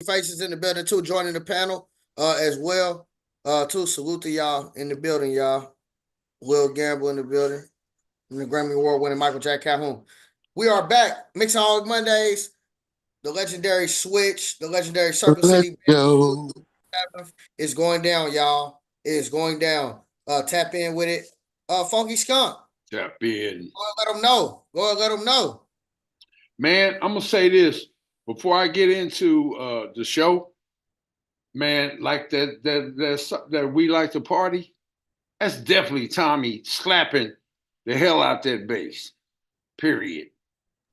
faces in the building too, joining the panel as well. Too salute to y'all in the building, y'all. Will Gamble in the building, and the Grammy Award winning Michael Jack Calhoun. We are back. Mixaholic Mondays, the legendary Switch, the legendary Circle Let's City go. is going down, y'all. It is going down. Tap in with it. Funky Skunk. Tap in. Go and let them know. Go and let them know. Man, I'm gonna say this before I get into the show. Man, like that we like to party. That's definitely Tommy slapping the hell out that bass. Period.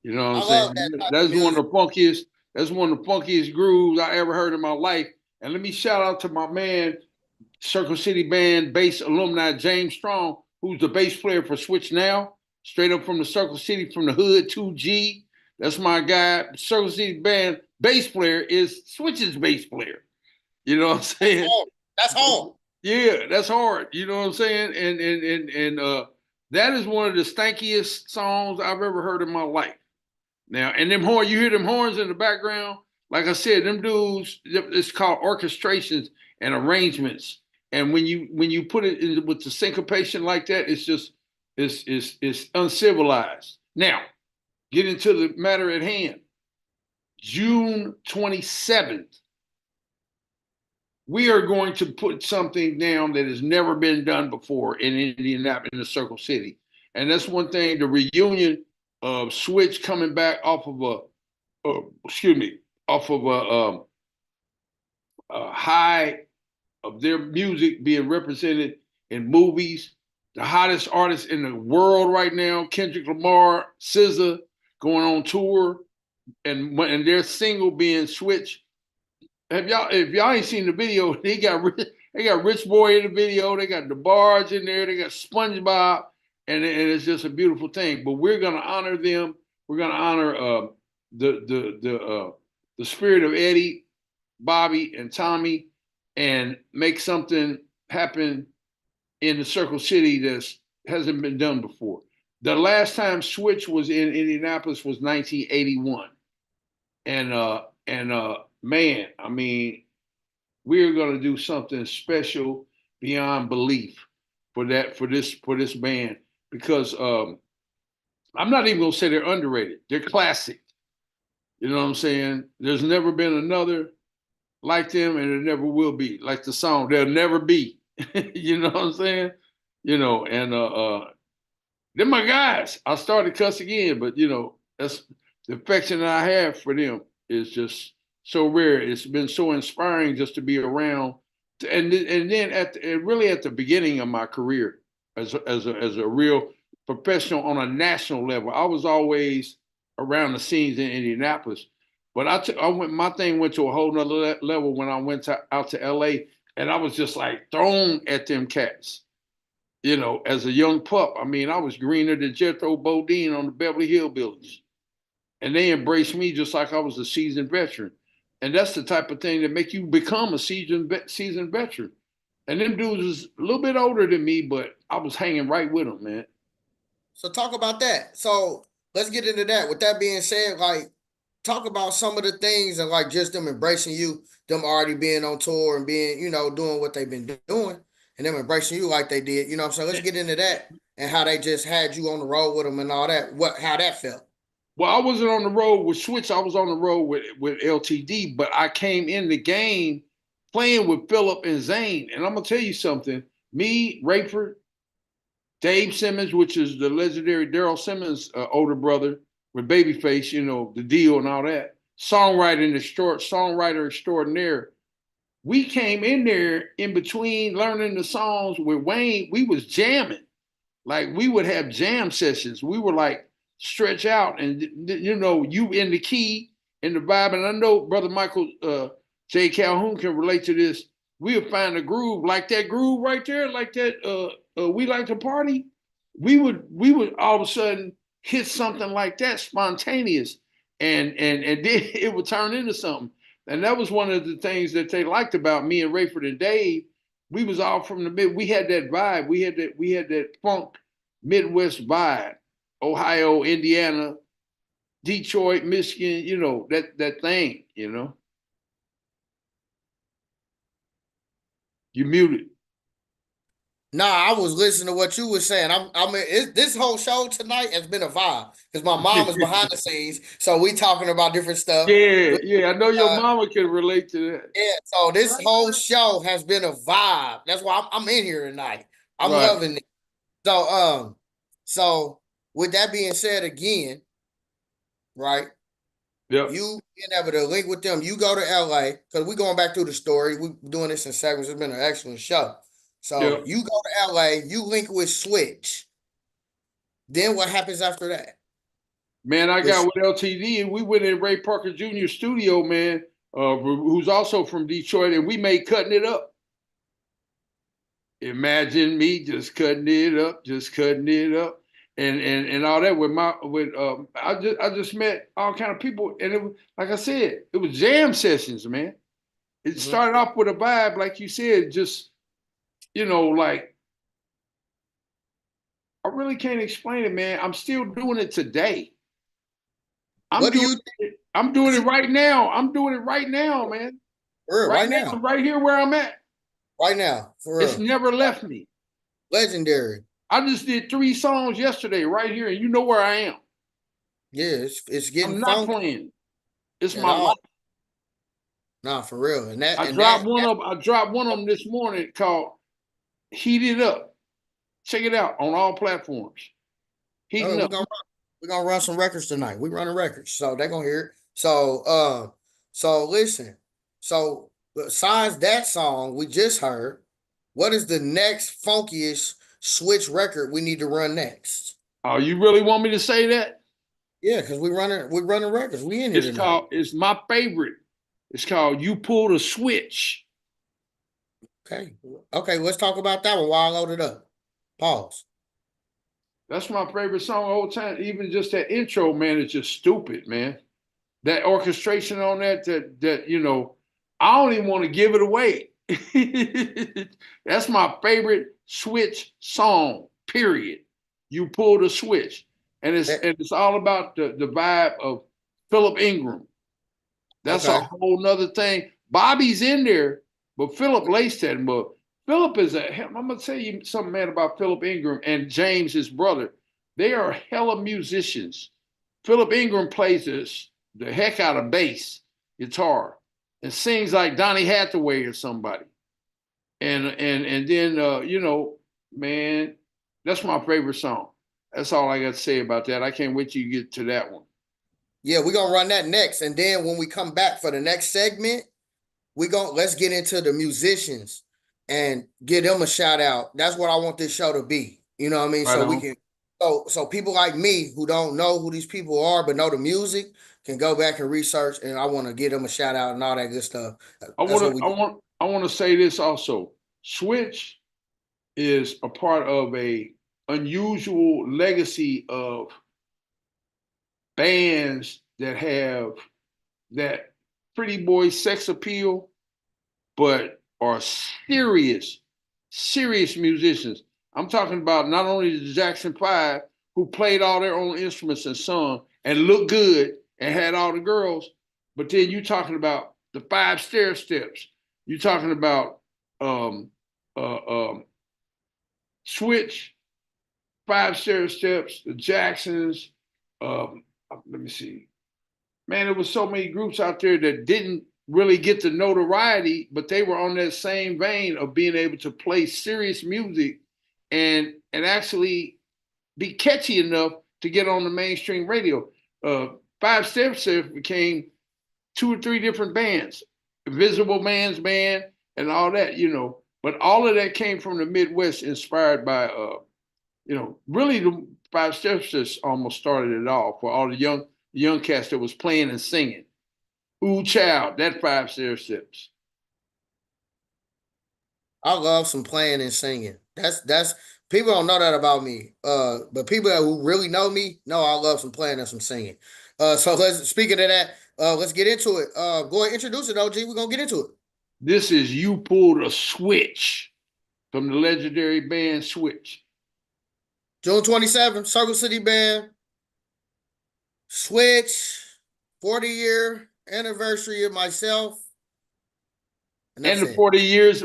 You know what I'm I saying? love that type of That's one music. of the funkiest. That's one of the funkiest grooves I ever heard in my life. And let me shout out to my man, Circle City Band bass alumni James Strong, who's the bass player for Switch Now, straight up from the Circle City, from the hood, 2G. That's my guy. Circle City Band bass player is Switch's bass player. You know what I'm That's saying? home. That's home. Yeah, that's hard. You know what I'm saying? And that is one of the stankiest songs I've ever heard in my life. Now, and them horn, you hear them horns in the background. Like I said, them dudes, it's called orchestrations and arrangements. And when you put it in with the syncopation like that, it's just it's uncivilized. Now, get into the matter at hand. June 27th, we are going to put something down that has never been done before in Indianapolis, in the Circle City. And that's one thing, the reunion of Switch coming back off of excuse me, off of a high of their music being represented in movies. The hottest artist in the world right now, Kendrick Lamar, SZA, going on tour, and their single being Switch. Have y'all, if y'all ain't seen the video, they got Rich Boy in the video, they got the Barge in there, they got SpongeBob, and it's just a beautiful thing. But we're gonna honor them. We're gonna honor the spirit of Eddie, Bobby, and Tommy, and make something happen in the Circle City that hasn't been done before. The last time Switch was in Indianapolis was 1981, and man, I mean, we're going to do something special beyond belief for this band because I'm not even going to say they're underrated. They're classic. You know what I'm saying? There's never been another like them, and there never will be. Like the song, there'll never be. You know what I'm saying? And they're my guys. I started cuss again, but that's the affection that I have for them is just so rare. It's been so inspiring just to be around, and then really at the beginning of my career as a real professional on a national level, I was always around the scenes in Indianapolis, but I went my thing went to a whole nother level when I went out to L.A. and I was just like thrown at them cats. As a young pup, I mean, I was greener than Jethro Bodine on the Beverly Hillbillies. And they embraced me just like I was a seasoned veteran. And that's the type of thing that make you become a seasoned veteran. And them dudes was a little bit older than me, but I was hanging right with them, man. So talk about that. So let's get into that. With that being said, like talk about some of the things and like just them embracing you, them already being on tour and being, doing what they've been doing, and them embracing you like they did. You know what I'm saying? Let's get into that and how they just had you on the road with them and all that. How that felt. Well, I wasn't on the road with Switch. I was on the road with LTD, but I came in the game playing with Philip and Zane. And I'm gonna tell you something. Me, Rayford, Dave Simmons, which is the legendary Daryl Simmons' older brother with Babyface, the deal and all that. Songwriter extraordinaire. We came in there in between learning the songs with Wayne. We was jamming. Like we would have jam sessions. We were like stretch out, and you in the key in the vibe. And I know Brother Michael J. Calhoun can relate to this. We'll find a groove like that groove right there, like that. We like to party. We would all of a sudden hit something like that spontaneous, and then it would turn into something. And that was one of the things that they liked about me and Rayford and Dave. We was all from the mid. We had that vibe. We had that funk Midwest vibe. Ohio, Indiana, Detroit, Michigan. That thing. You muted. Nah, I was listening to what you were saying. This whole show tonight has been a vibe because my mom is behind the scenes, so we talking about different stuff. Yeah, But, yeah. I know your mama can relate to that. yeah, so this whole show has been a vibe. That's why I'm in here tonight. I'm Right. loving it. So with that being said, again, right? Yep. You being able to link with them, you go to LA because we're going back through the story. We're doing this in segments. It's been an excellent show. So Yep. you go to LA, you link with Switch. Then what happens after that? Man, I got The with LTD and we went in Ray Parker Jr. studio, man, who's also from Detroit, and we made Cutting It Up. Imagine me just cutting it up, just cutting it up, and all that I just met all kind of people, and it was like I said, it was jam sessions, man. It Mhm. started off with a vibe, like you said, just like I really can't explain it, man. I'm still doing it today. I'm What do doing you it. I'm doing it right now. I'm doing it right now, man. for real, Right right now, now? right here where I'm at. Right now, for It's real. never left me. Legendary. I just did 3 songs yesterday, right here, and you know where I am. Yeah, it's getting I'm not funky playing. It's at my all. life. Nah, for real. And that I and dropped that one of I dropped one of them this morning called "Heat It Up." Check it out on all platforms. oh, Heating up. we're gonna run some records tonight. We running records, so they're gonna hear it. So listen. So besides that song we just heard, what is the next funkiest Switch record we need to run next? Oh, you really want me to say that? Yeah, because we're running records. We in here tonight. It's my favorite. It's called "You Pulled a Switch." Okay. Okay, let's talk about that one while I load it up. Pause. That's my favorite song of all time. Even just that intro, man, is just stupid, man. That orchestration on that I don't even want to give it away. That's my favorite Switch song, period. You pulled a switch. And it's all about the vibe of Philip Ingram. That's a Okay. whole nother thing. Bobby's in there, but Philip laced that. But Philip I'm gonna tell you something, man, about Philip Ingram and James, his brother. They are hella musicians. Philip Ingram plays the heck out of bass guitar and sings like Donny Hathaway or somebody. And then man, that's my favorite song. That's all I got to say about that. I can't wait till you get to that one. Yeah, we're gonna run that next. And then when we come back for the next segment, let's get into the musicians and give them a shout out. That's what I want this show to be. You know what I mean? Right So we on. can so people like me who don't know who these people are but know the music can go back and research, and I want to give them a shout out and all that good stuff. I That's want what to we I do. want I want to say this also. Switch is a part of a unusual legacy of bands that have that pretty boy sex appeal, but are serious musicians. I'm talking about not only the Jackson Five, who played all their own instruments and sung and looked good and had all the girls, but then you talking about the Five Stair Steps. You talking about um, Switch, Five Stair Steps, the Jacksons. Let me see. Man, there was so many groups out there that didn't really get the notoriety, but they were on that same vein of being able to play serious music and actually be catchy enough to get on the mainstream radio. Five Steps became 2 or 3 different bands, Invisible Man's Band and all that. But all of that came from the Midwest, inspired by really the Five Steps just almost started it all for all the young cats that was playing and singing. Ooh, child, that Five Steps. I love some playing and singing. That's people don't know that about me. But people who really know me know I love some playing and some singing. So let's speaking of that, let's get into it. Go ahead, introduce it, OG. We're gonna get into it. This is You Pulled a Switch from the legendary band Switch. June 27th, Circle City Band, Switch, 40-year anniversary of myself. Enough And the said.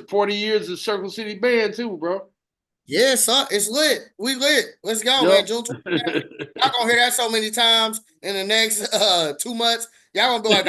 40 years of Circle City Band too, bro. Yeah, son, it's lit. We lit. Let's go, man. Yup. June 22nd. Y'all gonna hear that so many times in the next 2 months. Y'all gonna be like,